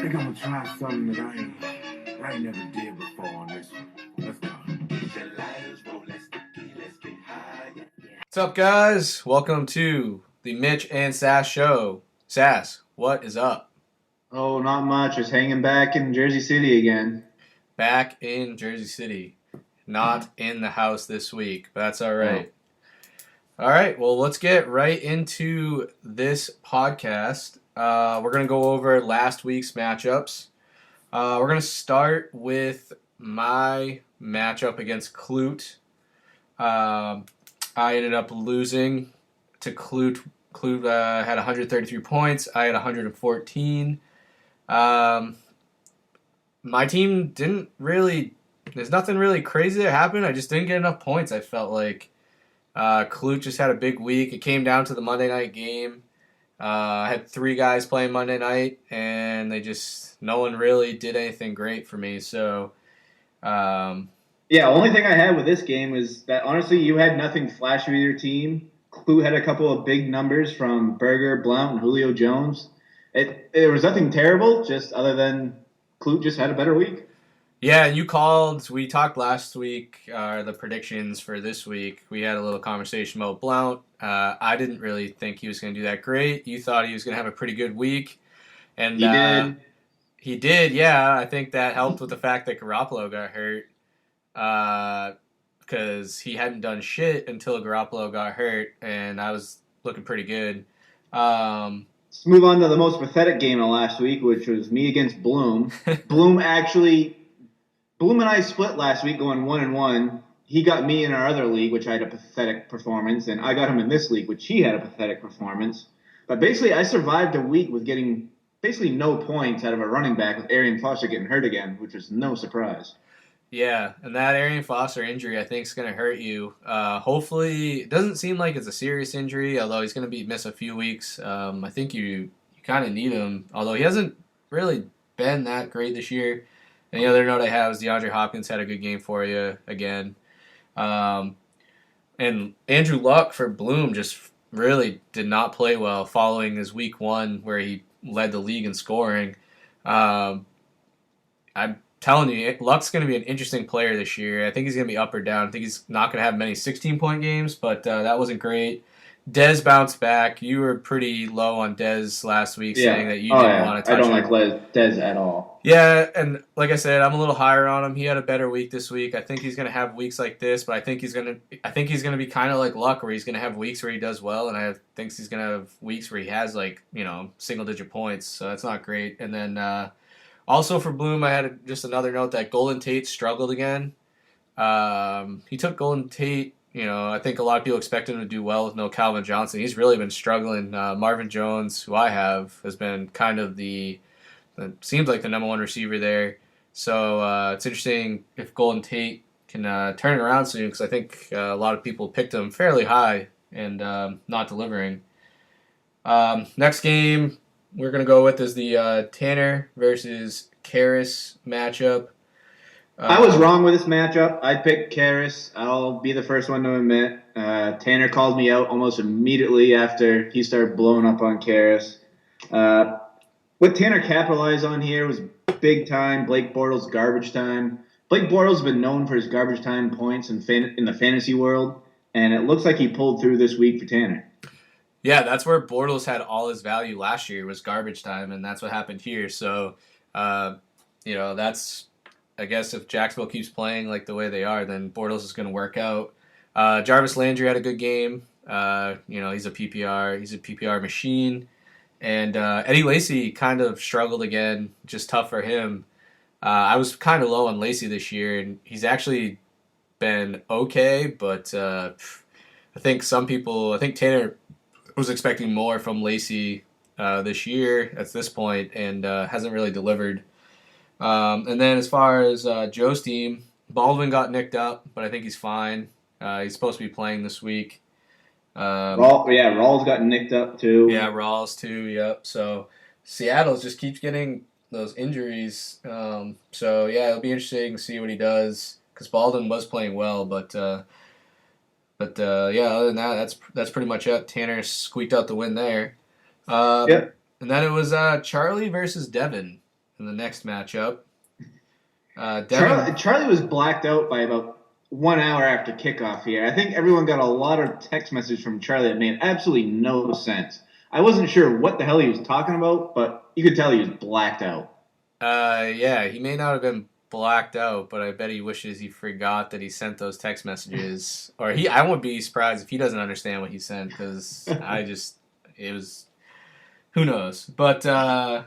think I'm gonna try something that I ain't never did before on this one. Let's go. What's up, guys? Welcome to the Mitch and Sass Show. Sass, what is up? Oh, not much. Just hanging back in Jersey City again. Back in Jersey City. Not in the house this week, but that's all right. Oh. All right, well, let's get right into this podcast. We're going to go over last week's matchups. We're going to start with my matchup against Clute. I ended up losing to Clute. Clute had 133 points. I had 114. My team didn't really... There's nothing really crazy that happened. I just didn't get enough points, I felt like. Clute just had a big week. It came down to the Monday night game. I had 3 guys playing Monday night, and no one really did anything great for me. So, only thing I had with this game was that honestly, you had nothing flashy with your team. Clute had a couple of big numbers from Berger, Blount, and Julio Jones. It was nothing terrible, just other than Clute just had a better week. Yeah, we talked last week, the predictions for this week. We had a little conversation about Blount. I didn't really think he was going to do that great. You thought he was going to have a pretty good week. And he did. He did, yeah. I think that helped with the fact that Garoppolo got hurt. Because he hadn't done shit until Garoppolo got hurt, and I was looking pretty good. Let's move on to the most pathetic game of last week, which was me against Bloom. Bloom and I split last week going 1-1. He got me in our other league, which I had a pathetic performance, and I got him in this league, which he had a pathetic performance. But basically, I survived a week with getting basically no points out of a running back with Arian Foster getting hurt again, which was no surprise. Yeah, and that Arian Foster injury, I think, is going to hurt you. Hopefully, it doesn't seem like it's a serious injury, although he's going to miss a few weeks. I think you kind of need him, although he hasn't really been that great this year. And the other note I have is DeAndre Hopkins had a good game for you again. And Andrew Luck for Bloom just really did not play well following his week 1 where he led the league in scoring. I'm telling you, Luck's going to be an interesting player this year. I think he's going to be up or down. I think he's not going to have many 16-point games, but that wasn't great. Dez bounced back. You were pretty low on Dez last week, saying that you didn't want to touch him. I don't like Dez at all. Yeah, and like I said, I'm a little higher on him. He had a better week this week. I think he's going to have weeks like this, but I think he's going to be kind of like Luck, where he's going to have weeks where he does well, and I think he's going to have weeks where he has single-digit points. So that's not great. And then also for Bloom, I had just another note that Golden Tate struggled again. He took Golden Tate. I think a lot of people expect him to do well with no Calvin Johnson. He's really been struggling. Marvin Jones, who I have, has been kind of seems like the number 1 receiver there. So it's interesting if Golden Tate can turn it around soon, because I think a lot of people picked him fairly high and not delivering. Next game we're going to go with is the Tanner versus Karras matchup. I was wrong with this matchup. I picked Karras. I'll be the first one to admit. Tanner called me out almost immediately after he started blowing up on Karras. What Tanner capitalized on here was big time Blake Bortles garbage time. Blake Bortles has been known for his garbage time points in the fantasy world, and it looks like he pulled through this week for Tanner. Yeah, that's where Bortles had all his value last year, was garbage time, and that's what happened here. So, that's... I guess if Jacksonville keeps playing like the way they are, then Bortles is going to work out. Jarvis Landry had a good game. He's a PPR machine. And Eddie Lacy kind of struggled again, just tough for him. I was kind of low on Lacy this year, and he's actually been okay, but I think Tanner was expecting more from Lacy this year at this point, and hasn't really delivered. And then as far as Joe's team, Baldwin got nicked up, but I think he's fine. He's supposed to be playing this week. Rawls got nicked up too. Yeah, Rawls too, yep. So Seattle just keeps getting those injuries. It'll be interesting to see what he does, because Baldwin was playing well, but other than that, that's pretty much it. Tanner squeaked out the win there. And then it was Charlie versus Devin. in the next matchup. Devin, Charlie was blacked out by about 1 hour after kickoff here. I think everyone got a lot of text messages from Charlie that made absolutely no sense. I wasn't sure what the hell he was talking about, but you could tell he was blacked out. Yeah, he may not have been blacked out, but I bet he wishes he forgot that he sent those text messages. Or I wouldn't be surprised if he doesn't understand what he sent, because it was, who knows. But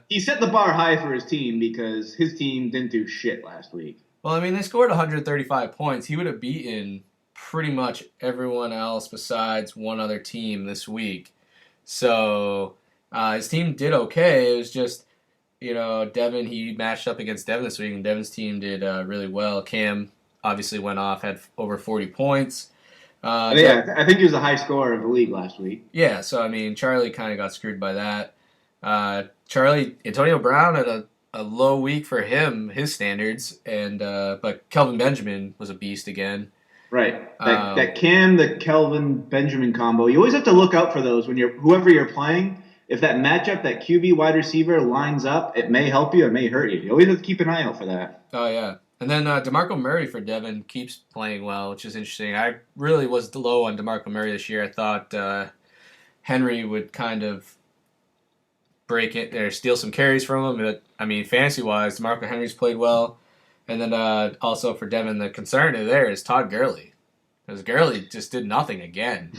he set the bar high for his team because his team didn't do shit last week. Well, I mean, they scored 135 points. He would have beaten pretty much everyone else besides one other team this week. So his team did okay. It was just, Devin, he matched up against Devin this week, and Devin's team did really well. Cam obviously went off, had over 40 points. I think he was the high scorer of the league last week. Yeah, so, I mean, Charlie kind of got screwed by that. Antonio Brown had a low week for him, his standards, and but Kelvin Benjamin was a beast again. Right. That Cam, the Kelvin Benjamin combo, you always have to look out for those when whoever you're playing. If that matchup, that QB wide receiver lines up, it may help you, it may hurt you. You always have to keep an eye out for that. Oh, yeah. And then DeMarco Murray for Devin keeps playing well, which is interesting. I really was low on DeMarco Murray this year. I thought Henry would kind of break it or steal some carries from him. But, I mean, fantasy-wise, DeMarco Henry's played well. And then also for Devin, the concern there is Todd Gurley. Because Gurley just did nothing again.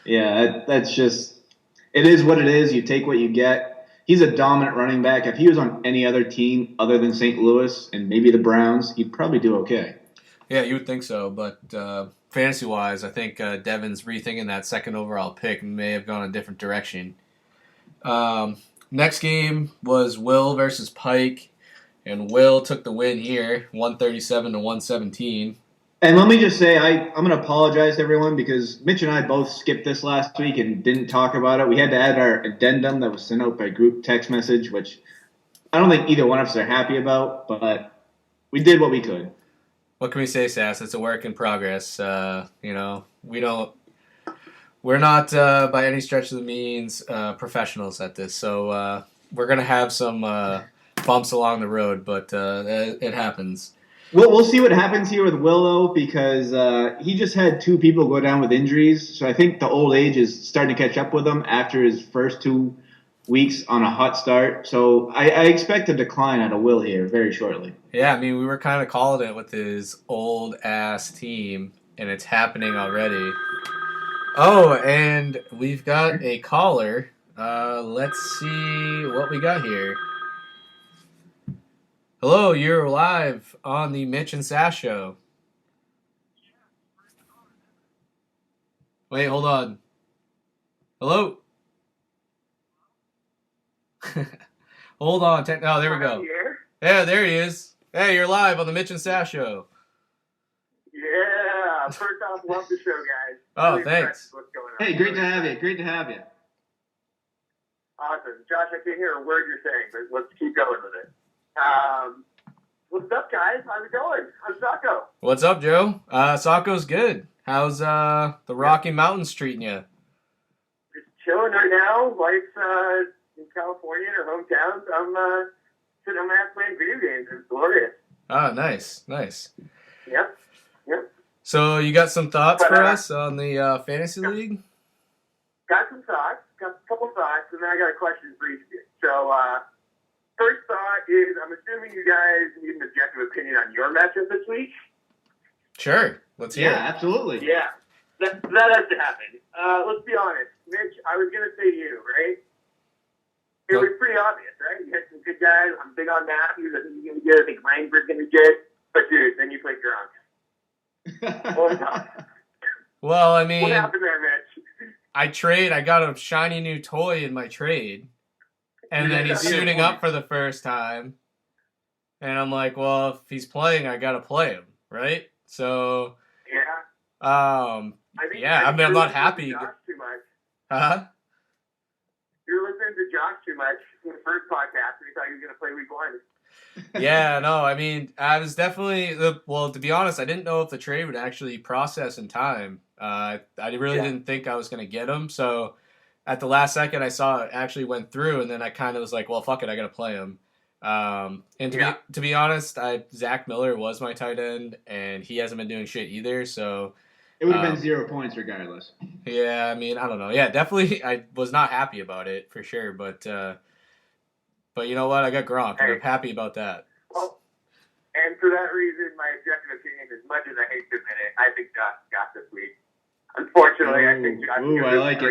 Yeah, that's just – it is what it is. You take what you get. He's a dominant running back. If he was on any other team other than St. Louis and maybe the Browns, he'd probably do okay. Yeah, you would think so. But fantasy-wise, I think Devin's rethinking that second overall pick may have gone a different direction. Next game was Will versus Pike. And Will took the win here, 137 to 117. And let me just say, I'm going to apologize to everyone because Mitch and I both skipped this last week and didn't talk about it. We had to add our addendum that was sent out by group text message, which I don't think either one of us are happy about, but we did what we could. What can we say, Sass? It's a work in progress. We're not by any stretch of the means professionals at this, so we're going to have some bumps along the road, but it happens. We'll see what happens here with Will, though, because he just had 2 people go down with injuries. So I think the old age is starting to catch up with him after his first 2 weeks on a hot start. So I expect a decline out of Will here very shortly. Yeah, I mean, we were kind of calling it with his old-ass team, and it's happening already. Oh, and we've got a caller. Let's see what we got here. Hello, you're live on the Mitch and Sass Show. Wait, hold on. Hello? Hold on. Oh, there we go. Yeah, there he is. Hey, you're live on the Mitch and Sass Show. Yeah, first off, love the show, guys. Oh, really thanks. What's going on? Hey, great to have you. Great to have you. Awesome. Josh, I can't hear a word you're saying, but let's keep going with it. What's up, guys? How's it going? How's Sacco? What's up, Joe? Sacco's good. How's the Rocky Mountains treating you? Just chilling right now. Life's in California, in our hometowns. I'm sitting on my ass playing video games. It's glorious. Ah, nice. Yep. So you got some thoughts for us on the Fantasy League? Got some thoughts. Got a couple thoughts, and then I got a question for each of you. So, first thought is, I'm assuming you guys need an objective opinion on your matchup this week. Sure. Let's hear it. Absolutely. Yeah. That has to happen. Let's be honest. Mitch, I was going to say you, right? It was pretty obvious, right? You had some good guys. I'm big on Matthews. I think he's going to get it. I think Langford's going to get. But, dude, then you played drunk. Well, I mean, what happened there, Mitch? I got a shiny new toy in my trade. And then he's suiting up for the first time. And I'm like, well, if he's playing, I got to play him, right? So, I'm not happy. Josh too much. Huh? You're listening to Josh too much in the first podcast, and he thought he was going to play week 1. Yeah, no, I mean, I was definitely, to be honest, I didn't know if the trade would actually process in time. I really didn't think I was going to get him, so at the last second I saw it actually went through, and then I kind of was like, well, fuck it, I got to play him. And to be honest, Zach Miller was my tight end, and he hasn't been doing shit either. So it would have been 0 points regardless. Yeah, I mean, I don't know. Yeah, definitely, I was not happy about it for sure. But you know what? I got Gronk, and I'm happy about that. Well, and for that reason, my objective opinion, as much as I hate to admit it, I think Josh got this week. Unfortunately, I think Josh. I like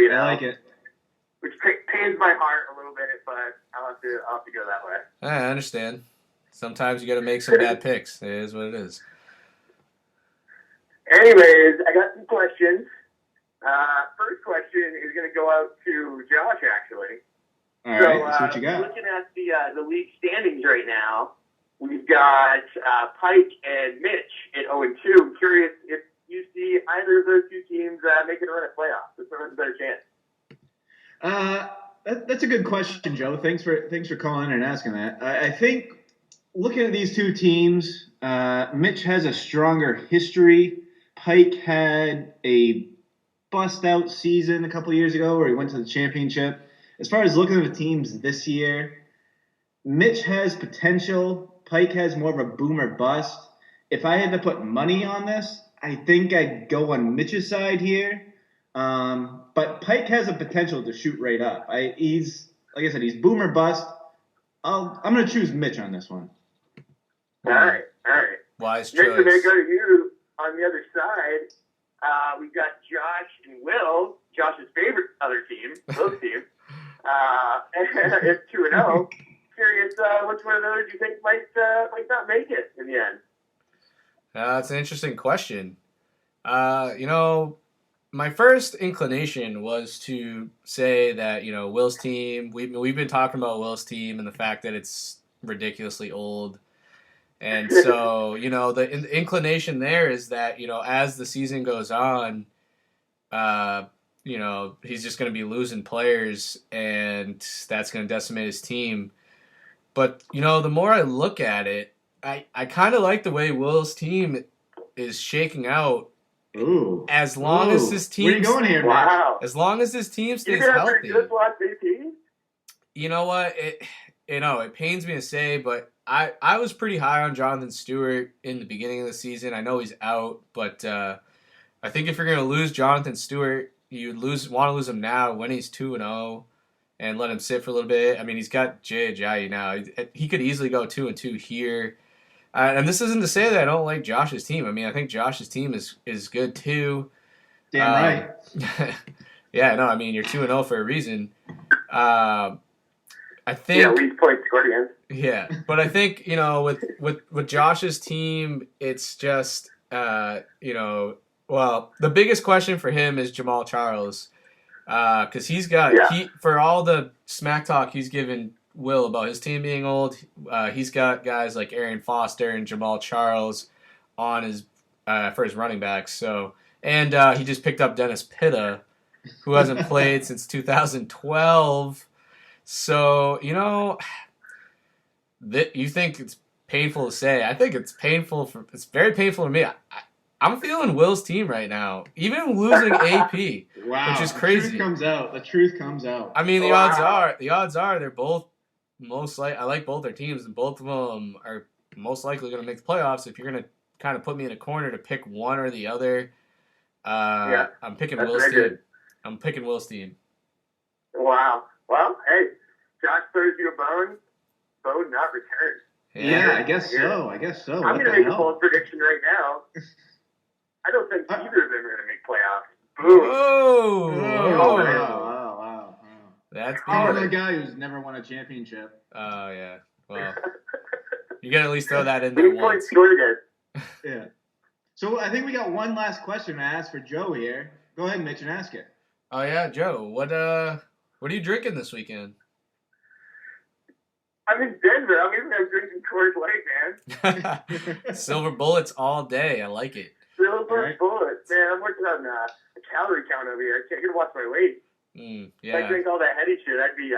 it. Which pains my heart a little bit, but I'll have to go that way. I understand. Sometimes you got to make some bad picks. It is what it is. Anyways, I got some questions. First question is going to go out to Josh, actually. All right, that's what you got. Looking at the league standings right now, we've got Pike and Mitch at 0-2. I'm curious if you see either of those two teams making a run at playoffs. Which one has a better chance? That's a good question, Joe. Thanks for calling in and asking that. I think looking at these two teams, Mitch has a stronger history. Pike had a bust-out season a couple years ago where he went to the championship. As far as looking at the teams this year, Mitch has potential. Pike has more of a boomer bust. If I had to put money on this, I think I'd go on Mitch's side here. But Pike has a potential to shoot right up. He's like I said, he's boomer bust. I'm going to choose Mitch on this one. All right. Wise choice. Next, I'm going to go to you. On the other side, we've got Josh and Will, Josh's favorite other team, both teams. It's 2-0. Curious, which one of those do you think might not make it in the end? That's an interesting question. My first inclination was to say that Will's team. We've been talking about Will's team and the fact that it's ridiculously old. And so, the inclination there is that, as the season goes on, he's just going to be losing players and that's going to decimate his team. But, the more I look at it, I kind of like the way Will's team is shaking out. Ooh. As long as his team... Where are you going here, wow. As long as his team stays healthy. You know what? It pains me to say, but I was pretty high on Jonathan Stewart in the beginning of the season. I know he's out, but I think if you're going to lose Jonathan Stewart, you want to lose him now when he's 2-0 and let him sit for a little bit. I mean, he's got Jay Ajayi now. He could easily go 2-2 here. And this isn't to say that I don't like Josh's team. I mean, I think Josh's team is good too. Damn right. Yeah, no, I mean, you're 2-0 for a reason. I think. Yeah, least points scored again. Yeah, but I think with Josh's team, it's just well, the biggest question for him is Jamal Charles, because he's got for all the smack talk he's given Will about his team being old, he's got guys like Arian Foster and Jamal Charles on his for his running backs. So and he just picked up Dennis Pitta, who hasn't played since 2012. So, you think it's painful to say. I think it's very painful to me. I'm feeling Will's team right now, even losing AP, which is crazy. The truth comes out. I mean, the odds are they're both I like both their teams, and both of them are most likely going to make the playoffs. If you're going to kind of put me in a corner to pick one or the other, I'm picking Will's team. I'm picking Will's team. Wow. Well, hey, Josh throws you a bone not returned. Yeah, I guess so. I'm going to make a bold prediction right now. I don't think either of them are going to make playoffs. Boom. Whoa. Wow. That's the guy who's never won a championship. Oh, yeah. Well, you got to at least throw that in there once. Yeah. So I think we got one last question to ask for Joe here. Go ahead, Mitch, and ask it. Oh, yeah, Joe. What are you drinking this weekend? I'm in Denver. I'm drinking Coors Light, man. Silver bullets all day. I like it. Silver bullets, man. I'm working on a calorie count over here. I can't watch my weight. Yeah. If I drink all that heady shit, I'd be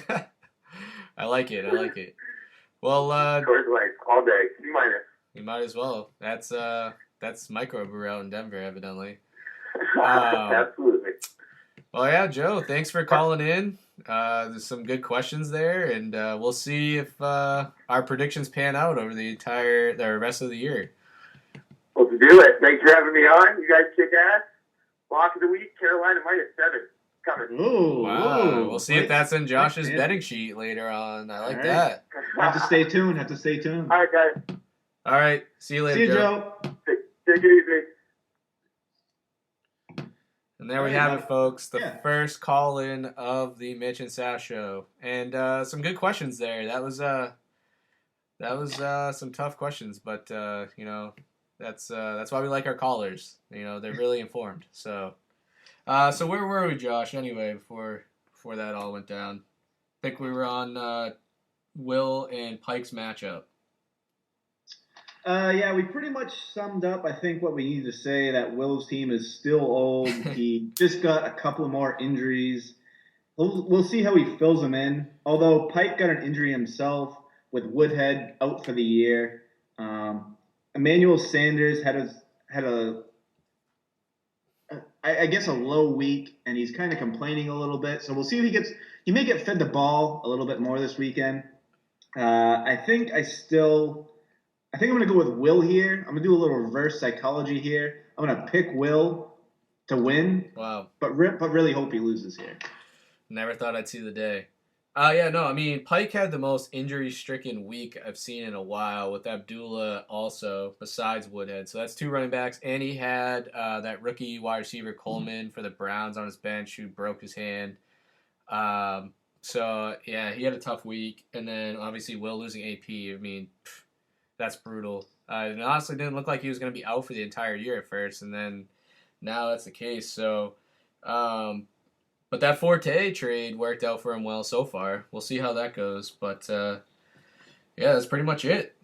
fat. I like it. Well, Coors Light all day. C-. You might as well. That's microbrew out in Denver, evidently. Absolutely. Well, Oh yeah, Joe. Thanks for calling in. There's some good questions there, and we'll see if our predictions pan out over the rest of the year. Let's do it. Thanks for having me on. You guys kick ass. Lock of the week, Carolina -7. Coming. Ooh, Wow. We'll see if that's in Josh's Josh's betting sheet later on. I like right. that. Have to stay tuned. All right, guys. All right. See you later, See you, Joe. Take it easy. And there we have it, folks. The first call-in of the Mitch and Sass Show, and some good questions there. That was some tough questions, but you know, that's why we like our callers. You know, they're really informed. So where were we, Josh? Anyway, before that all went down, I think we were on Will and Pike's matchup. Yeah, we pretty much summed up, I think, what we need to say, that Will's team is still old. He just got a couple more injuries. We'll see how he fills them in. Although Pike got an injury himself with Woodhead out for the year. Emmanuel Sanders had a low week, and he's kind of complaining a little bit. So we'll see if he may get fed the ball a little bit more this weekend. I think I'm going to go with Will here. I'm going to do a little reverse psychology here. I'm going to pick Will to win. Wow. But really hope he loses here. Never thought I'd see the day. Yeah, no, I mean, Pike had the most injury-stricken week I've seen in a while, with Abdullah also, besides Woodhead. So that's 2 running backs. And he had that rookie wide receiver Coleman for the Browns on his bench who broke his hand. So, yeah, he had a tough week. And then, obviously, Will losing AP. I mean, that's brutal. It honestly didn't look like he was going to be out for the entire year at first, and then now that's the case. So, but that Forte trade worked out for him well so far. We'll see how that goes. But, yeah, that's pretty much it.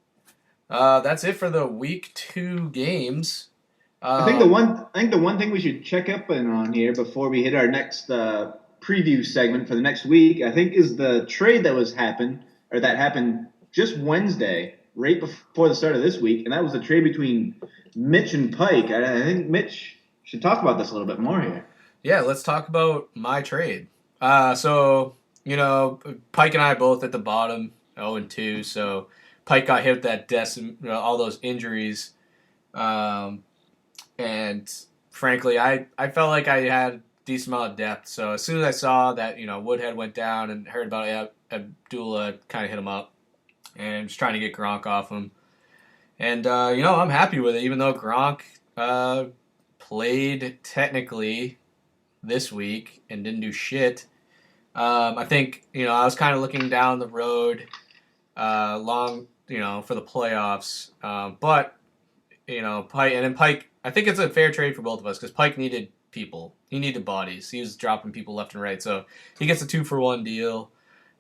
That's it for the week 2 games. I think the one thing we should check up on here before we hit our next preview segment for the next week, I think, is the trade that happened just Wednesday, right before the start of this week, and that was the trade between Mitch and Pike. I think Mitch should talk about this a little bit more here. Yeah, let's talk about my trade. So, you know, Pike and I both at the bottom, 0-2, so Pike got hit with that all those injuries, and frankly, I felt like I had a decent amount of depth, so as soon as I saw that, you know, Woodhead went down and heard about it, Abdullah kind of hit him up. And just trying to get Gronk off him. And, you know, I'm happy with it, even though Gronk played technically this week and didn't do shit. I think, you know, I was kind of looking down the road for the playoffs. But, you know, Pike, I think it's a fair trade for both of us because Pike needed people. He needed bodies. He was dropping people left and right. So he gets a 2-for-1 deal.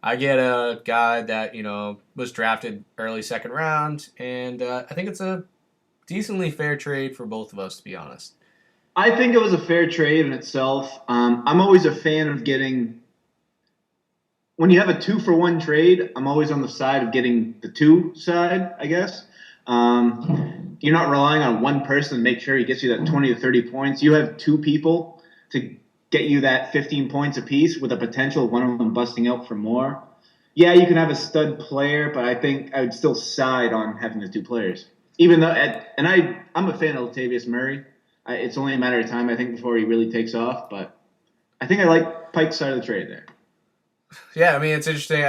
I get a guy that, you know, was drafted early second round, and I think it's a decently fair trade for both of us, to be honest. I think it was a fair trade in itself. I'm always a fan of when you have a 2-for-1 trade, I'm always on the side of getting the 2 side, I guess. You're not relying on one person to make sure he gets you that 20 to 30 points. You have 2 people to get you that 15 points apiece with a potential of one of them busting out for more. Yeah, you can have a stud player, but I think I would still side on having the 2 players. Even though, I'm a fan of Latavius Murray. It's only a matter of time, I think, before he really takes off. But I think I like Pike's side of the trade there. Yeah, I mean, it's interesting.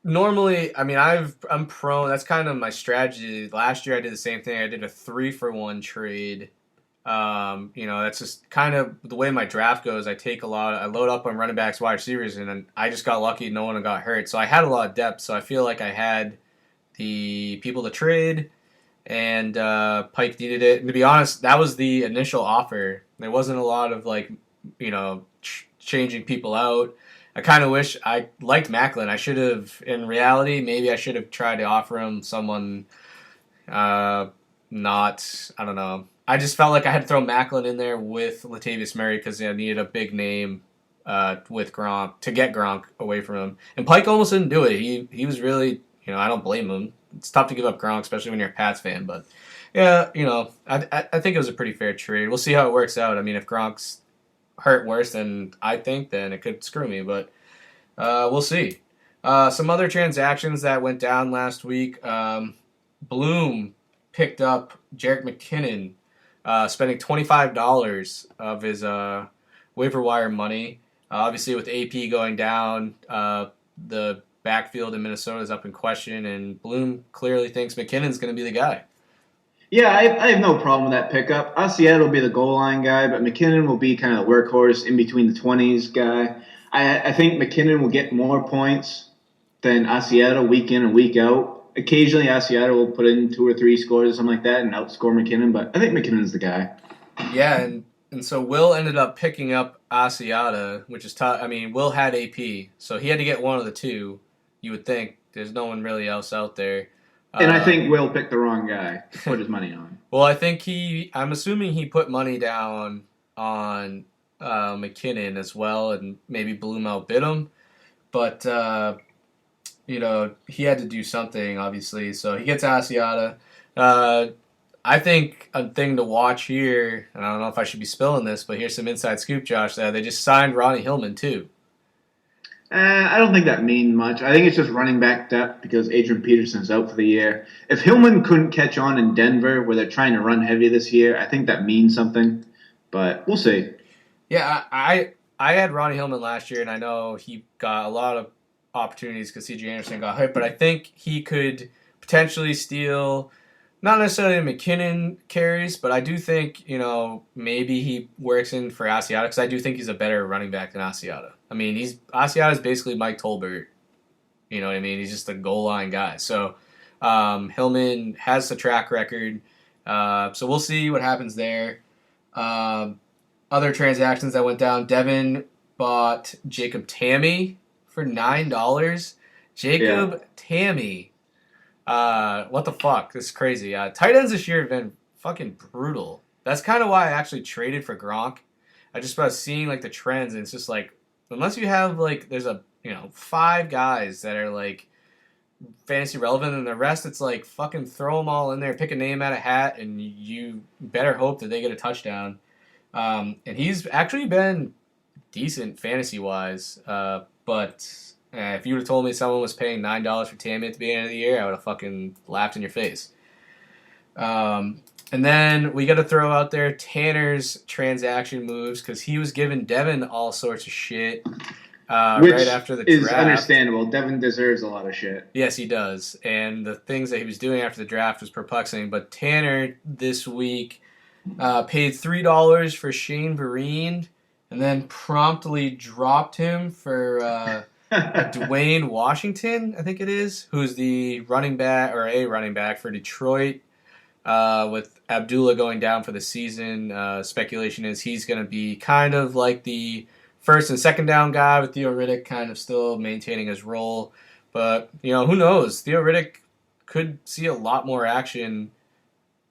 Normally, I mean, I'm prone. That's kind of my strategy. Last year, I did the same thing. I did a 3-for-1 trade. You know, that's just kind of the way my draft goes. I load up on running backs, wide receivers, and then I just got lucky. No one got hurt. So I had a lot of depth. So I feel like I had the people to trade, and Pike needed it. And to be honest, that was the initial offer. There wasn't a lot of, like, you know, changing people out. I kind of wish I liked Macklin. I should have, in reality, maybe I should have tried to offer him someone I don't know. I just felt like I had to throw Macklin in there with Latavius Murray because I needed a big name with Gronk to get Gronk away from him. And Pike almost didn't do it. He was really, you know, I don't blame him. It's tough to give up Gronk, especially when you're a Pats fan. But, yeah, you know, I think it was a pretty fair trade. We'll see how it works out. I mean, if Gronk's hurt worse than I think, then it could screw me. But we'll see. Some other transactions that went down last week. Bloom picked up Jerick McKinnon, spending $25 of his waiver wire money. Obviously, with AP going down, the backfield in Minnesota is up in question, and Bloom clearly thinks McKinnon's going to be the guy. Yeah, I have no problem with that pickup. Asiata will be the goal line guy, but McKinnon will be kind of the workhorse in between the 20s guy. I think McKinnon will get more points than Asiata week in and week out. Occasionally, Asiata will put in 2 or 3 scores or something like that and outscore McKinnon, but I think McKinnon's the guy. Yeah, and so Will ended up picking up Asiata, which is tough. I mean, Will had AP, so he had to get one of the two, you would think. There's no one really else out there. And I think Will picked the wrong guy to put his money on. Well, I think I'm assuming he put money down on McKinnon as well, and maybe Bloom outbid him. But, he had to do something, obviously. So he gets Asiata. I think a thing to watch here, and I don't know if I should be spilling this, but here's some inside scoop, Josh, that they just signed Ronnie Hillman, too. I don't think that means much. I think it's just running back depth because Adrian Peterson's out for the year. If Hillman couldn't catch on in Denver, where they're trying to run heavy this year, I think that means something. But we'll see. Yeah, I had Ronnie Hillman last year, and I know he got a lot of opportunities because C.J. Anderson got hurt, but I think he could potentially steal not necessarily McKinnon carries, but I do think, maybe he works in for Asiata because I do think he's a better running back than Asiata. I mean, Asiata's basically Mike Tolbert. You know what I mean? He's just a goal line guy. So Hillman has the track record. So we'll see what happens there. Other transactions that went down. Devin bought Jacob Tamme for $9. Jacob Tamme. What the fuck? This is crazy. Tight ends this year have been fucking brutal. That's kind of why I actually traded for Gronk. I just started seeing the trends, and it's just unless you have there's 5 guys that are fantasy relevant, and the rest it's fucking throw them all in there, pick a name out of hat, and you better hope that they get a touchdown. And he's actually been decent fantasy wise, but. If you would have told me someone was paying $9 for Tamme at the beginning of the year, I would have fucking laughed in your face. And then we got to throw out there Tanner's transaction moves because he was giving Devin all sorts of shit right after the draft. Which is understandable. Devin deserves a lot of shit. Yes, he does. And the things that he was doing after the draft was perplexing. But Tanner this week paid $3 for Shane Vereen and then promptly dropped him for... Dwayne Washington, I think it is, who's the running back for Detroit. With Abdullah going down for the season, speculation is he's going to be kind of like the first and second down guy with Theo Riddick kind of still maintaining his role. But, who knows? Theo Riddick could see a lot more action.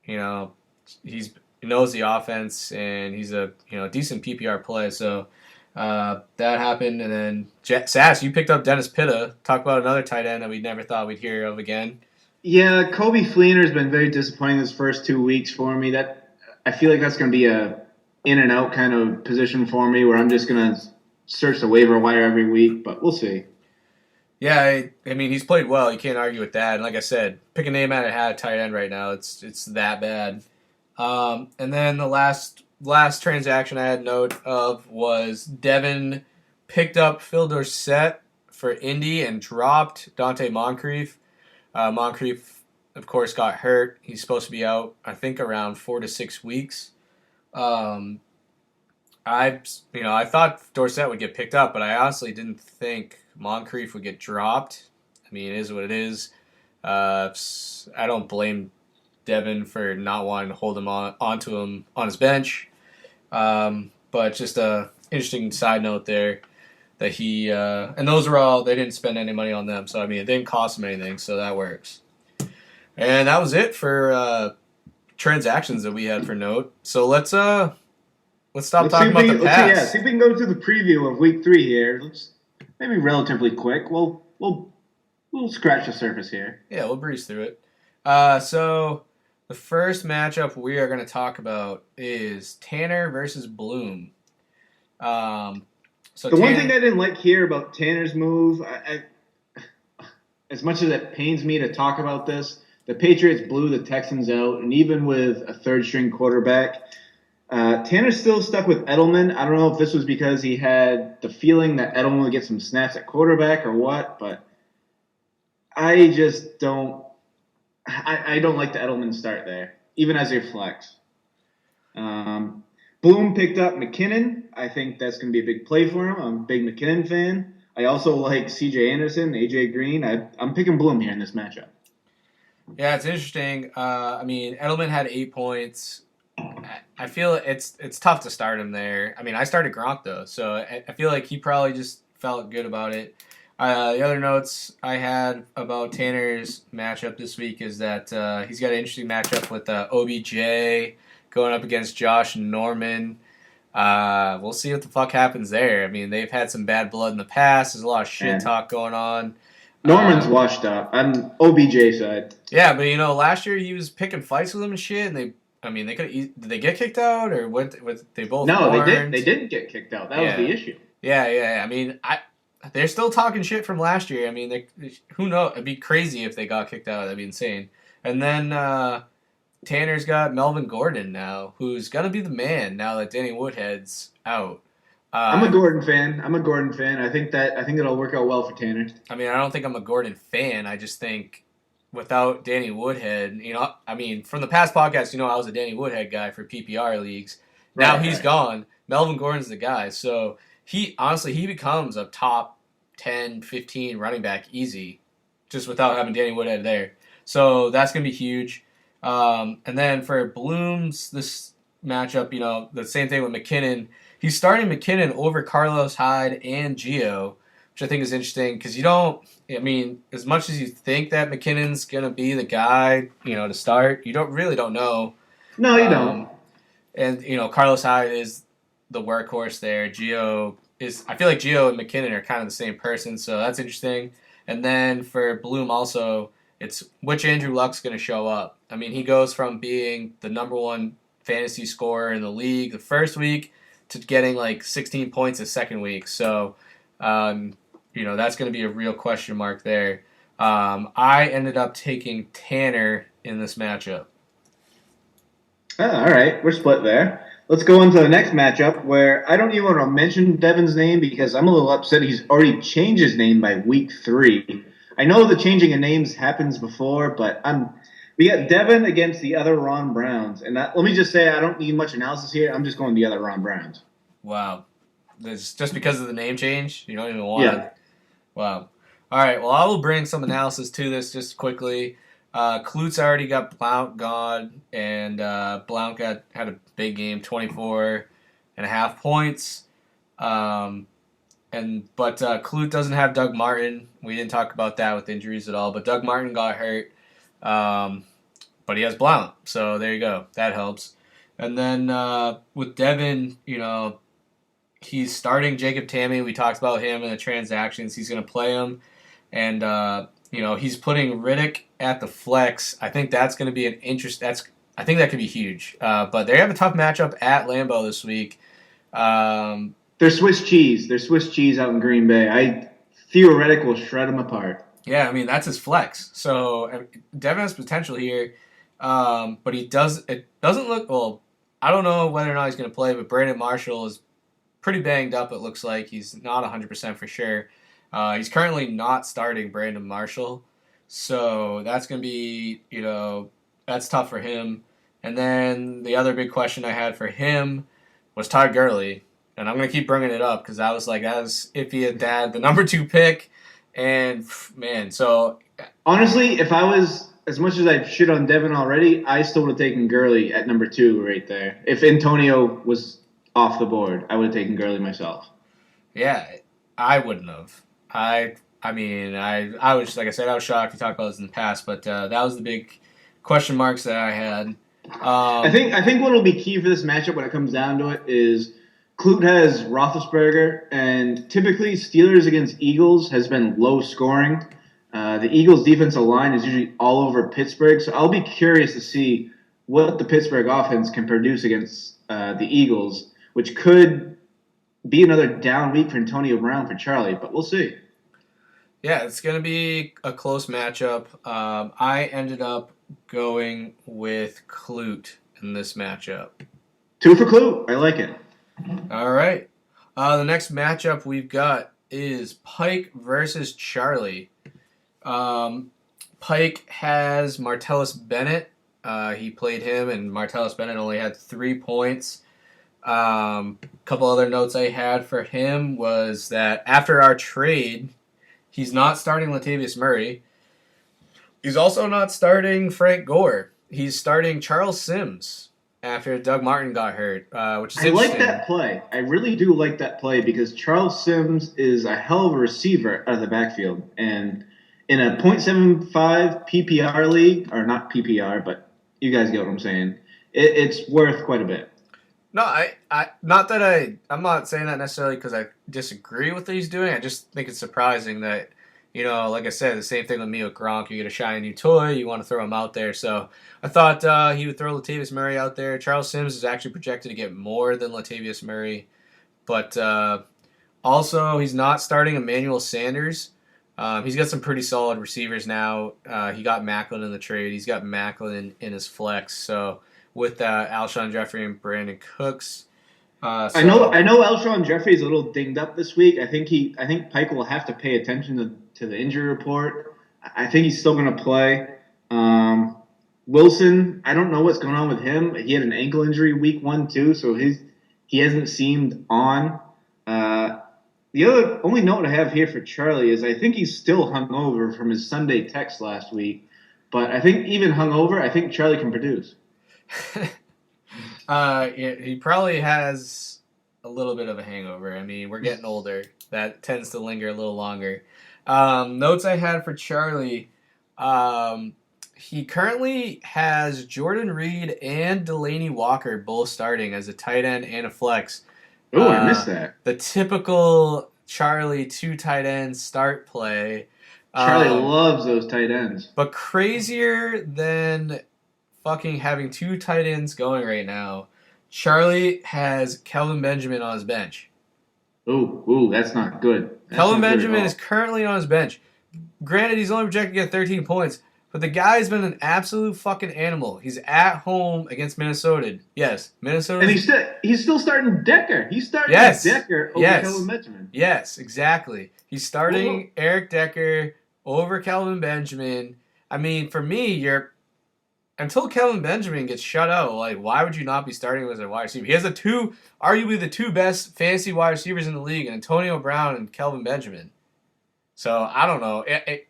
He knows the offense, and he's a decent PPR play, so... that happened, and then Sass, you picked up Dennis Pitta. Talk about another tight end that we never thought we'd hear of again. Yeah, Kobe Fleener's been very disappointing this first 2 weeks for me. I feel like that's going to be a in and out kind of position for me, where I'm just going to search the waiver wire every week. But we'll see. Yeah, I mean he's played well. You can't argue with that. And like I said, pick a name out of hat tight end right now. It's that bad. And then the last transaction I had note of was Devin picked up Phil Dorsett for Indy and dropped Dante Moncrief. Moncrief, of course, got hurt. He's supposed to be out, I think, around 4 to 6 weeks. I thought Dorsett would get picked up, but I honestly didn't think Moncrief would get dropped. I mean, it is what it is. I don't blame Devin for not wanting to hold him onto him on his bench. But just a interesting side note there that he and those were all, they didn't spend any money on them, so I mean it didn't cost them anything, so that works. And that was it for transactions that we had for note. So let's stop talking about the past. See if we can go to the preview of week 3 here. Let's maybe relatively quick. We'll scratch the surface here. Yeah, we'll breeze through it. So the first matchup we are going to talk about is Tanner versus Bloom. So the one thing I didn't like here about Tanner's move, as much as it pains me to talk about this, the Patriots blew the Texans out, and even with a third-string quarterback, Tanner's still stuck with Edelman. I don't know if this was because he had the feeling that Edelman would get some snaps at quarterback or what, but I just don't. I don't like the Edelman start there, even as a flex. Bloom picked up McKinnon. I think that's going to be a big play for him. I'm a big McKinnon fan. I also like C.J. Anderson, A.J. Green. I'm picking Bloom here in this matchup. Yeah, it's interesting. Edelman had 8 points. I feel it's tough to start him there. I started Gronk, though, so I feel like he probably just felt good about it. The other notes I had about Tanner's matchup this week is that he's got an interesting matchup with OBJ going up against Josh Norman. We'll see what the fuck happens there. They've had some bad blood in the past. There's a lot of shit talk going on. Norman's washed up. I'm OBJ side. Yeah, but last year he was picking fights with him and shit, and they could. Did they get kicked out or what? They both. No, weren't? They didn't get kicked out. That was the issue. Yeah. They're still talking shit from last year. Who knows? It'd be crazy if they got kicked out. That'd be insane. And then Tanner's got Melvin Gordon now, who's gonna be the man now that Danny Woodhead's out. I'm a Gordon fan. I think it'll work out well for Tanner. I don't think I'm a Gordon fan. I just think without Danny Woodhead, from the past podcast, I was a Danny Woodhead guy for PPR leagues. Now he's gone. Melvin Gordon's the guy. So he becomes a top 10, 15 running back easy, just without having Danny Woodhead there. So that's going to be huge. And then for Bloom's this matchup, the same thing with McKinnon. He's starting McKinnon over Carlos Hyde and Gio, which I think is interesting because as much as you think that McKinnon's going to be the guy, to start, you really don't know. No, you don't. And, Carlos Hyde is the workhorse there. I feel like Gio and McKinnon are kind of the same person, so that's interesting. And then for Bloom also, it's which Andrew Luck's going to show up. He goes from being the number one fantasy scorer in the league the first week to getting like 16 points the second week. So, that's going to be a real question mark there. I ended up taking Tanner in this matchup. Oh, all right. We're split there. Let's go into the next matchup where I don't even want to mention Devin's name because I'm a little upset he's already changed his name by week 3. I know the changing of names happens before, but we got Devin against the other Ron Browns. And let me just say, I don't need much analysis here. I'm just going the other Ron Browns. Wow. It's just because of the name change? You don't even want Yeah. to? Wow. All right, well, I will bring some analysis to this just quickly. Klutz already got Blount gone, and Blount had a big game, 24.5 points. But Klutz doesn't have Doug Martin. We didn't talk about that with injuries at all, but Doug Martin got hurt. But he has Blount, so there you go. That helps. And then with Devin, he's starting Jacob Tamme. We talked about him in the transactions. He's going to play him. And, he's putting Riddick at the flex. I think that's going to be I think that could be huge. But they have a tough matchup at Lambeau this week. They're Swiss cheese. They're Swiss cheese out in Green Bay. I theoretically will shred them apart. Yeah, that's his flex. So Devin has potential here. But it doesn't look, well, I don't know whether or not he's going to play, but Brandon Marshall is pretty banged up, it looks like. He's not 100% for sure. He's currently not starting Brandon Marshall. So that's going to be, that's tough for him. And then the other big question I had for him was Todd Gurley. And I'm going to keep bringing it up because I was like, that was iffy at that. The number 2 pick. And, man, so. Honestly, if I was, as much as I've shit on Devin already, I still would have taken Gurley at number 2 right there. If Antonio was off the board, I would have taken Gurley myself. Yeah, I wouldn't have. I was, like I said, I was shocked. We talked about this in the past, but that was the big question marks that I had. I think what will be key for this matchup when it comes down to it is Klute has Roethlisberger, and typically Steelers against Eagles has been low scoring. The Eagles' defensive line is usually all over Pittsburgh, so I'll be curious to see what the Pittsburgh offense can produce against the Eagles, which could be another down week for Antonio Brown for Charlie, but we'll see. Yeah, it's going to be a close matchup. I ended up going with Clute in this matchup. 2 for Clute. I like it. All right. The next matchup we've got is Pike versus Charlie. Pike has Martellus Bennett. He played him, and Martellus Bennett only had 3 points. A couple other notes I had for him was that after our trade, he's not starting Latavius Murray. He's also not starting Frank Gore. He's starting Charles Sims after Doug Martin got hurt, which is interesting. I like that play. I really do like that play because Charles Sims is a hell of a receiver out of the backfield. And in a .75 PPR league, or not PPR, but you guys get what I'm saying, it's worth quite a bit. No, I'm not saying that necessarily because I disagree with what he's doing. I just think it's surprising that, like I said, the same thing with me with Gronk. You get a shiny new toy, you want to throw him out there. So I thought he would throw Latavius Murray out there. Charles Sims is actually projected to get more than Latavius Murray. But also, he's not starting Emmanuel Sanders. He's got some pretty solid receivers now. He got Macklin in the trade. He's got Macklin in his flex. So with Alshon Jeffrey and Brandon Cooks. I know Alshon Jeffrey is a little dinged up this week. I think Pike will have to pay attention to the injury report. I think he's still going to play. Wilson, I don't know what's going on with him. He had an ankle injury week 1 too, so he hasn't seemed on. The only note I have here for Charlie is I think he's still hungover from his Sunday text last week. But I think even hungover, I think Charlie can produce. He probably has a little bit of a hangover. I mean, we're getting older. That tends to linger a little longer. Notes I had for Charlie. He currently has Jordan Reed and Delaney Walker both starting as a tight end and a flex. Oh, I missed that. The typical Charlie 2 tight end start play. Charlie loves those tight ends. But crazier than fucking having 2 tight ends going right now, Charlie has Kelvin Benjamin on his bench. Ooh, that's not good. Kelvin Benjamin is currently on his bench. Granted, he's only projected to get 13 points, but the guy's been an absolute fucking animal. He's at home against Minnesota. Yes, Minnesota. And he's still starting Decker. He's starting Decker over Kelvin Benjamin. Yes, exactly. He's starting Eric Decker over Kelvin Benjamin. I mean, for me, until Kelvin Benjamin gets shut out, like, why would you not be starting him as a wide receiver? He has arguably the 2 best fantasy wide receivers in the league, Antonio Brown and Kelvin Benjamin. So, I don't know.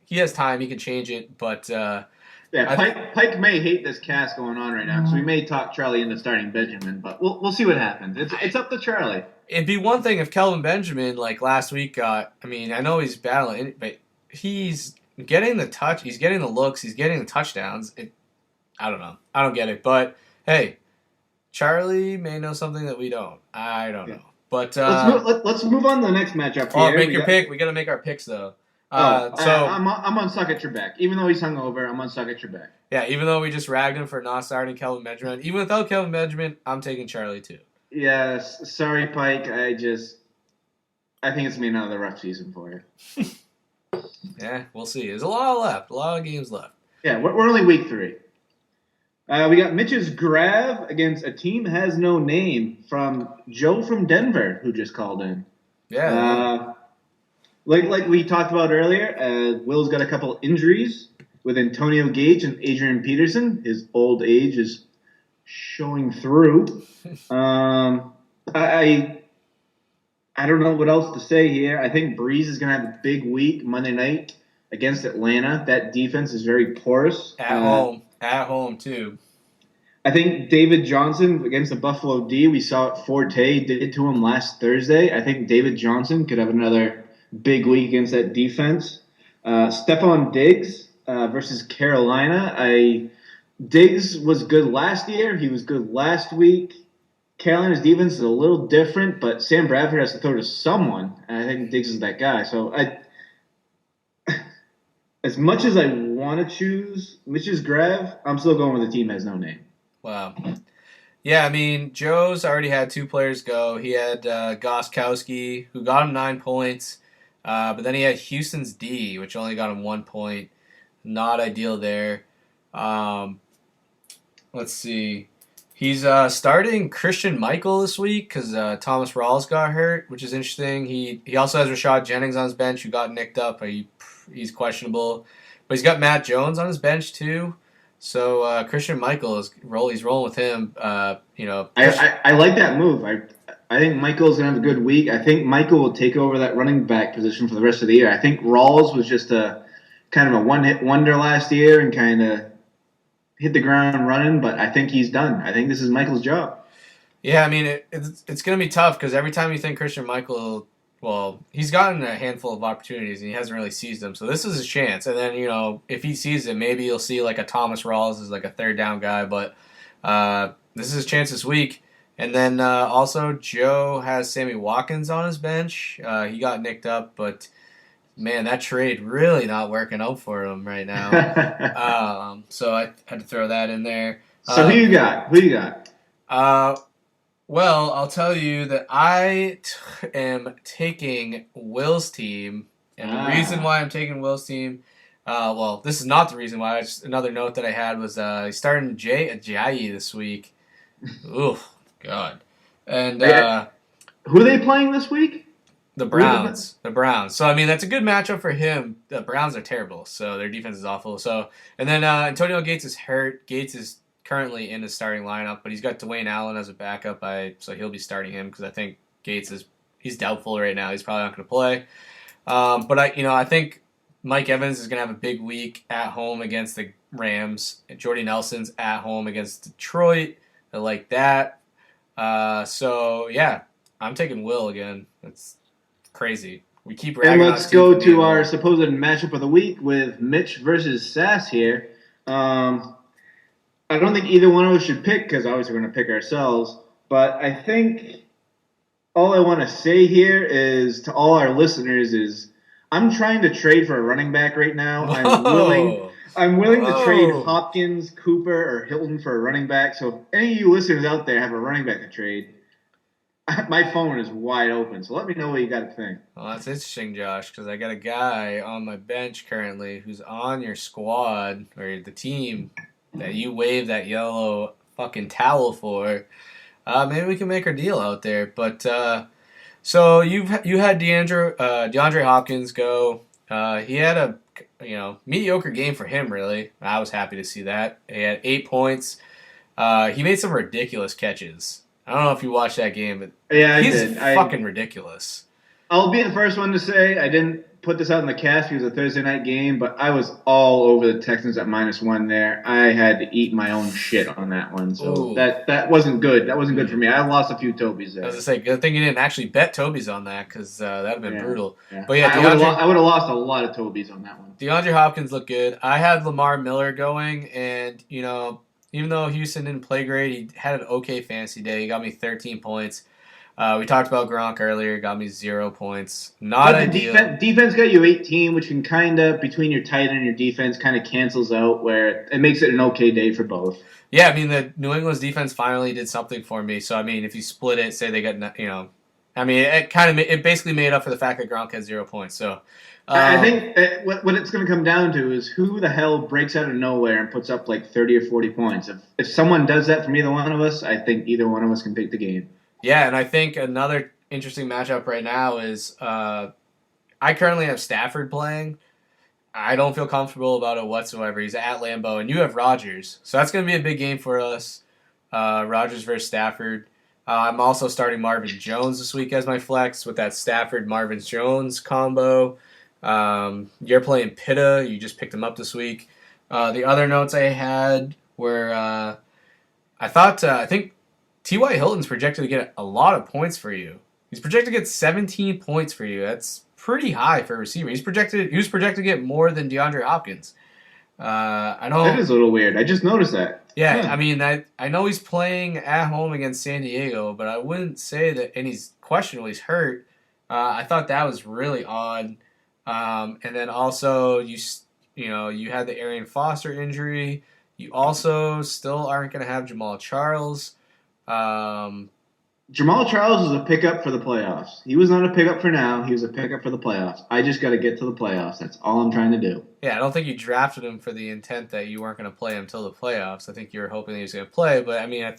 He has time. He can change it, but... Pike may hate this cast going on right now, so we may talk Charlie into starting Benjamin, but we'll see what happens. It's up to Charlie. It'd be one thing if Kelvin Benjamin, like last week, I know he's battling, but he's getting the touch, he's getting the looks, he's getting the touchdowns. I don't know. I don't get it, but hey, Charlie may know something that we don't. I don't know. But let's move on to the next matchup here. Make your pick. We got to make our picks though. I'm on Suck at Your Back. Even though he's hungover, I'm on Suck at Your Back. Yeah, even though we just ragged him for not starting Kelvin Benjamin, even without Kelvin Benjamin, I'm taking Charlie too. Yes, sorry, Pike. I think it's been another rough season for you. Yeah, we'll see. There's a lot left. A lot of games left. Yeah, we're only week 3. We got Mitch's Grav against a team has no name from Joe from Denver, who just called in. Yeah. Like we talked about earlier, Will's got a couple injuries with Antonio Gage and Adrian Peterson. His old age is showing through. I don't know what else to say here. I think Breeze is going to have a big week Monday night against Atlanta. That defense is very porous. At home, too. I think David Johnson against the Buffalo D, we saw what Forte did to him last Thursday. I think David Johnson could have another big week against that defense. Stephon Diggs versus Carolina. Diggs was good last year. He was good last week. Carolina's defense is a little different, but Sam Bradford has to throw to someone, and I think Diggs is that guy. So as much as I want to choose Mitch's Grav, I'm still going with the team has no name. Wow. Yeah, I mean, Joe's already had 2 players go. He had Goskowski, who got him 9 points, but then he had Houston's D, which only got him 1 point. Not ideal there. Um, let's see. He's starting Christian Michael this week because Thomas Rawls got hurt, which is interesting. He also has Rashad Jennings on his bench, who got nicked up. He's questionable. But he's got Matt Jones on his bench, too. So Christian Michael he's rolling with him. I like that move. I think Michael's gonna have a good week. I think Michael will take over that running back position for the rest of the year. I think Rawls was just a kind of a one-hit wonder last year and kind of hit the ground running, but I think he's done. I think this is Michael's job. Yeah, I mean it's gonna be tough because every time you think Christian Michael. Well, he's gotten a handful of opportunities and he hasn't really seized them. So this is his chance. And then, if he sees it, maybe you'll see like a Thomas Rawls as like a third down guy. But this is his chance this week. And then also Joe has Sammy Watkins on his bench. He got nicked up, but man, that trade really not working out for him right now. So I had to throw that in there. So who you got? Well, I'll tell you that I am taking Will's team, and the reason why I'm taking Will's team, this is not the reason why. Just another note that I had was he's starting Jay Ajayi this week. Oof, God. And who are they playing this week? The Browns. The Browns. So, I mean, that's a good matchup for him. The Browns are terrible, so their defense is awful. So, and then Antonio Gates is hurt. Gates is currently in the starting lineup, but he's got Dwayne Allen as a backup, so he'll be starting him because I think Gates he's doubtful right now. He's probably not going to play. But I think Mike Evans is going to have a big week at home against the Rams. Jordy Nelson's at home against Detroit. I like that. So yeah, I'm taking Will again. That's crazy. We keep ragging. And let's go to our supposed matchup of the week with Mitch versus Sass here. I don't think either one of us should pick because obviously we're going to pick ourselves. But I think all I want to say here is to all our listeners is I'm trying to trade for a running back right now. I'm willing to trade Hopkins, Cooper, or Hilton for a running back. So if any of you listeners out there have a running back to trade, my phone is wide open. So let me know what you got to think. Well, that's interesting, Josh, because I got a guy on my bench currently who's on your squad or the team that you wave that yellow fucking towel for. Maybe we can make our deal out there. But so you had DeAndre Hopkins go. He had a mediocre game for him, really. I was happy to see that. He had 8 points. He made some ridiculous catches. I don't know if you watched that game, but he's fucking ridiculous. I'll be the first one to say I didn't put this out in the cast because it was a Thursday night game, but I was all over the Texans at -1 there. I had to eat my own shit on that one, so that wasn't good. That wasn't good for me. I lost a few Tobies there. I was going to say, good thing you didn't actually bet Tobies on that because that would have been brutal. Yeah. But yeah, I would have lost a lot of Tobies on that one. DeAndre Hopkins looked good. I had Lamar Miller going, and even though Houston didn't play great, he had an okay fantasy day. He got me 13 points. We talked about Gronk earlier. Got me 0 points. Not ideal. Defense got you 18, which can kind of, between your tight end and your defense, kind of cancels out where it makes it an okay day for both. Yeah, I mean, the New England's defense finally did something for me. So, I mean, if you split it, say they got, it basically made up for the fact that Gronk had 0 points. So, I think what it's going to come down to is who the hell breaks out of nowhere and puts up like 30 or 40 points. If someone does that from either one of us, I think either one of us can take the game. Yeah, and I think another interesting matchup right now is I currently have Stafford playing. I don't feel comfortable about it whatsoever. He's at Lambeau, and you have Rodgers. So that's going to be a big game for us, Rodgers versus Stafford. I'm also starting Marvin Jones this week as my flex with that Stafford-Marvin Jones combo. You're playing Pitta. You just picked him up this week. The other notes I had were I think T.Y. Hilton's projected to get a lot of points for you. He's projected to get 17 points for you. That's pretty high for a receiver. He was projected to get more than DeAndre Hopkins. That is a little weird. I just noticed that. Yeah, I mean, I know he's playing at home against San Diego, but I wouldn't say that, and he's questionable. He's hurt. I thought that was really odd. And then also you had the Arian Foster injury. You also still aren't going to have Jamal Charles. Jamal Charles is a pickup for the playoffs. He was not a pickup for now. He was a pickup for the playoffs. I just got to get to the playoffs. That's all I'm trying to do. Yeah, I don't think you drafted him for the intent that you weren't going to play him until the playoffs. I think you were hoping that he was going to play, but I mean,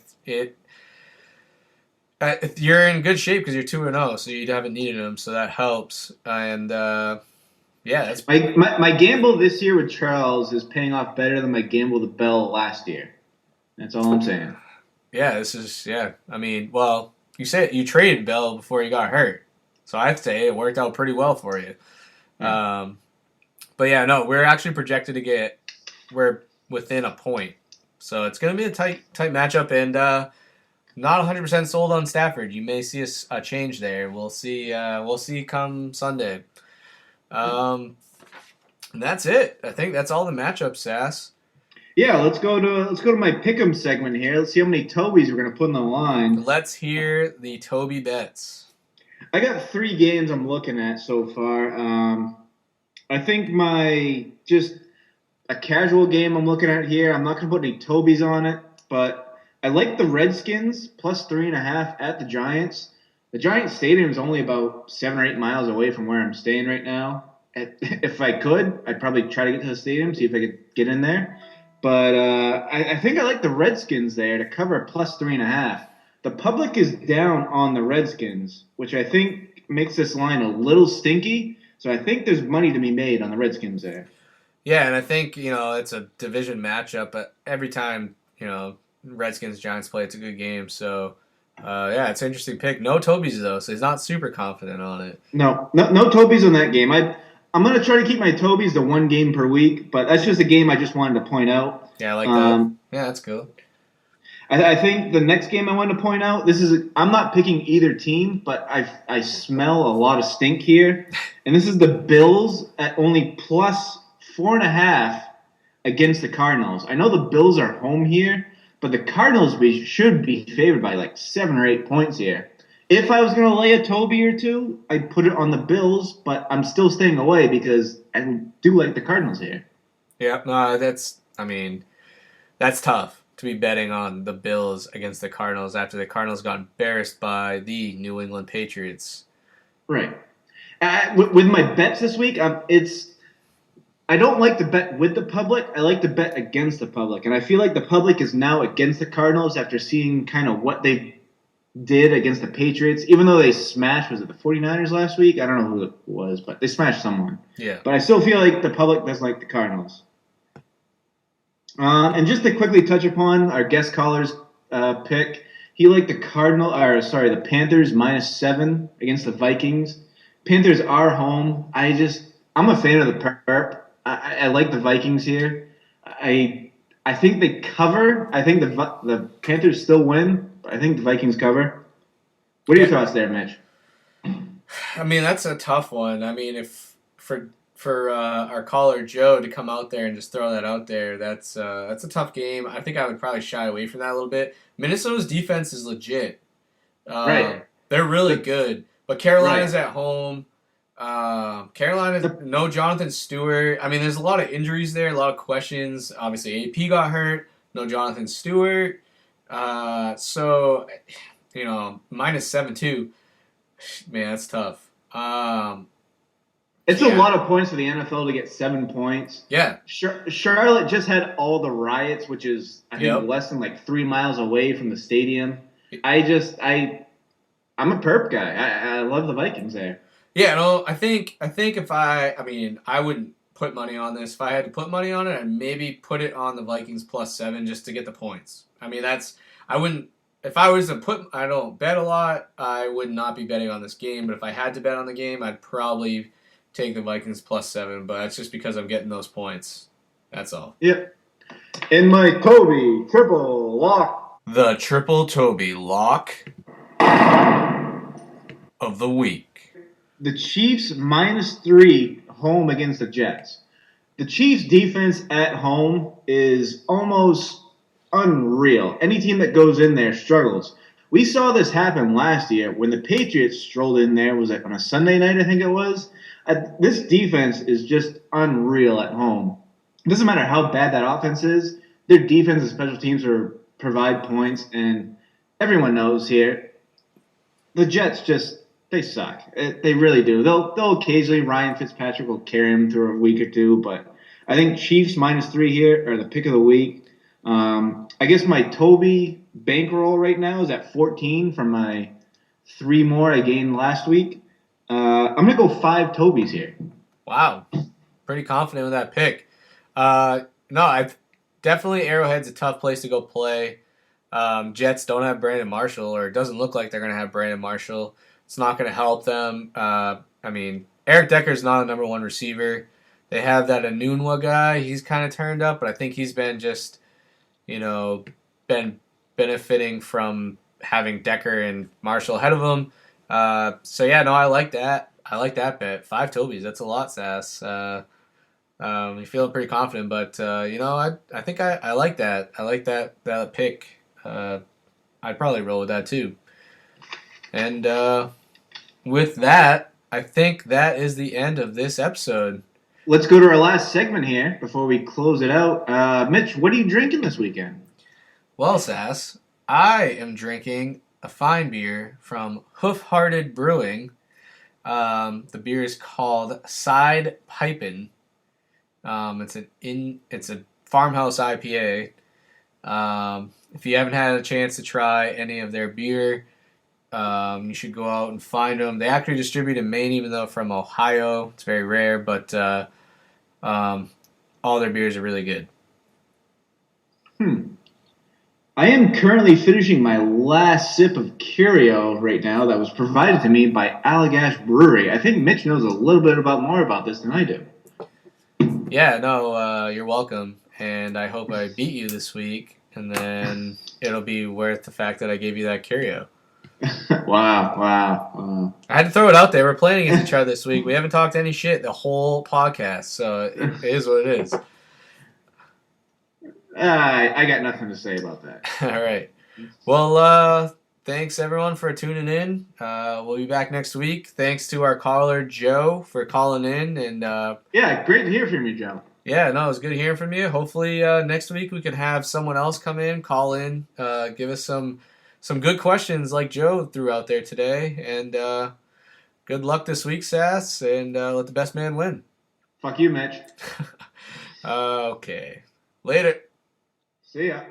you're in good shape because you're 2-0, so you haven't needed him, so that helps. And yeah, that's my gamble this year with Charles is paying off better than my gamble with Bell last year. That's all I'm saying. Yeah, I mean, well, you said you traded Bell before he got hurt, so I'd say it worked out pretty well for you. Yeah. But yeah, no, we're actually projected to we're within a point, so it's going to be a tight matchup, and not 100% sold on Stafford. You may see a change there. We'll see. We'll see come Sunday. And that's it. I think that's all the matchups, Sass. Yeah, let's go to my pick'em segment here. Let's see how many Tobys we're gonna put in the line. Let's hear the Toby bets. I got 3 games I'm looking at so far. I think just a casual game I'm looking at here. I'm not gonna put any Tobys on it, but I like the Redskins plus 3.5 at the Giants. The Giants Stadium is only about 7 or 8 miles away from where I'm staying right now. If I could, I'd probably try to get to the stadium, see if I could get in there. But I think I like the Redskins there to cover plus 3.5. The public is down on the Redskins, which I think makes this line a little stinky. So I think there's money to be made on the Redskins there. Yeah, and I think, it's a division matchup, but every time, Redskins-Giants play, it's a good game. So, yeah, it's an interesting pick. No Tobys, though, so he's not super confident on it. No Tobys on that game. I'm going to try to keep my Tobys to 1 game per week, but that's just a game I just wanted to point out. Yeah, I like that. Yeah, that's cool. I think the next game I wanted to point out, I'm not picking either team, but I smell a lot of stink here. And this is the Bills at only plus 4.5 against the Cardinals. I know the Bills are home here, but the Cardinals should be favored by like 7 or 8 points here. If I was going to lay a Toby or two, I'd put it on the Bills, but I'm still staying away because I do like the Cardinals here. Yeah, no, that's tough to be betting on the Bills against the Cardinals after the Cardinals got embarrassed by the New England Patriots. Right. With my bets this week, I don't like to bet with the public. I like to bet against the public. And I feel like the public is now against the Cardinals after seeing kind of what they did against the Patriots. Even though they smashed, was it the 49ers last week? I don't know who it was, but they smashed someone. Yeah. But I still feel like the public doesn't like the Cardinals. And just to quickly touch upon our guest caller's pick, he liked the Panthers -7 against the Vikings. Panthers are home. I'm a fan of the perp. I like the Vikings here. I think they cover. I think the Panthers still win, but I think the Vikings cover. What are your thoughts there, Mitch? I mean, that's a tough one. I mean, if for our caller Joe to come out there and just throw that out there, that's a tough game. I think I would probably shy away from that a little bit. Minnesota's defense is legit. Right. They're really good, but Carolina's at home. Carolina's no Jonathan Stewart. I mean, there's a lot of injuries there, a lot of questions. Obviously, AP got hurt. No Jonathan Stewart. So, -7 too. Man, that's tough. It's a lot of points for the NFL to get 7 points. Yeah. Charlotte just had all the riots, which is, I think, less than like 3 miles away from the stadium. I'm a perp guy. I love the Vikings there. Yeah, no, I think if I wouldn't put money on this. If I had to put money on it, I'd maybe put it on the Vikings +7 just to get the points. I mean, I wouldn't, if I was to I don't bet a lot, I would not be betting on this game, but if I had to bet on the game, I'd probably take the Vikings +7, but that's just because I'm getting those points. That's all. Yep. In my Toby triple lock. The triple Toby lock of the week. The Chiefs -3 home against the Jets. The Chiefs defense at home is almost unreal. Any team that goes in there struggles. We saw this happen last year when the Patriots strolled in there. Was it on a Sunday night, I think it was? This defense is just unreal at home. It doesn't matter how bad that offense is. Their defense and special teams provide points, and everyone knows here, the Jets they suck. They really do. They'll occasionally, Ryan Fitzpatrick will carry him through a week or two, but I think Chiefs -3 here are the pick of the week. I guess my Toby bankroll right now is at 14 from my 3 more I gained last week. I'm going to go 5 Tobys here. Wow. Pretty confident with that pick. Definitely Arrowhead's a tough place to go play. Jets don't have Brandon Marshall, or it doesn't look like they're going to have Brandon Marshall. It's not going to help them. Eric Decker's not a number 1 receiver. They have that Anunwa guy. He's kind of turned up, but I think he's been just, been benefiting from having Decker and Marshall ahead of him. I like that. I like that bet. 5 Tobys. That's a lot, Sass. You're feeling pretty confident, but I think I like that. I like that pick. I'd probably roll with that too. And with that, I think that is the end of this episode. Let's go to our last segment here before we close it out. Mitch, what are you drinking this weekend? Well, Sass, I am drinking a fine beer from Hoof-Hearted Brewing. The beer is called Side Pipin'. It's a farmhouse IPA. If you haven't had a chance to try any of their beer, you should go out and find them. They actually distribute in Maine, even though from Ohio. It's very rare, but all their beers are really good. I am currently finishing my last sip of Curio right now that was provided to me by Allagash Brewery. I think Mitch knows a little bit more about this than I do. Yeah, no, you're welcome. And I hope I beat you this week, and then it'll be worth the fact that I gave you that Curio. Wow. I had to throw it out there. We're playing against each other this week. We haven't talked any shit the whole podcast, so it is what it is. I got nothing to say about that. All right. Well, thanks everyone for tuning in. We'll be back next week. Thanks to our caller Joe for calling in, and yeah, great to hear from you, Joe. Yeah, no, it was good hearing from you. Hopefully next week we can have someone else come in, call in, give us some good questions like Joe threw out there today, and good luck this week, Sass, and let the best man win. Fuck you, Mitch. Okay. Later. See ya.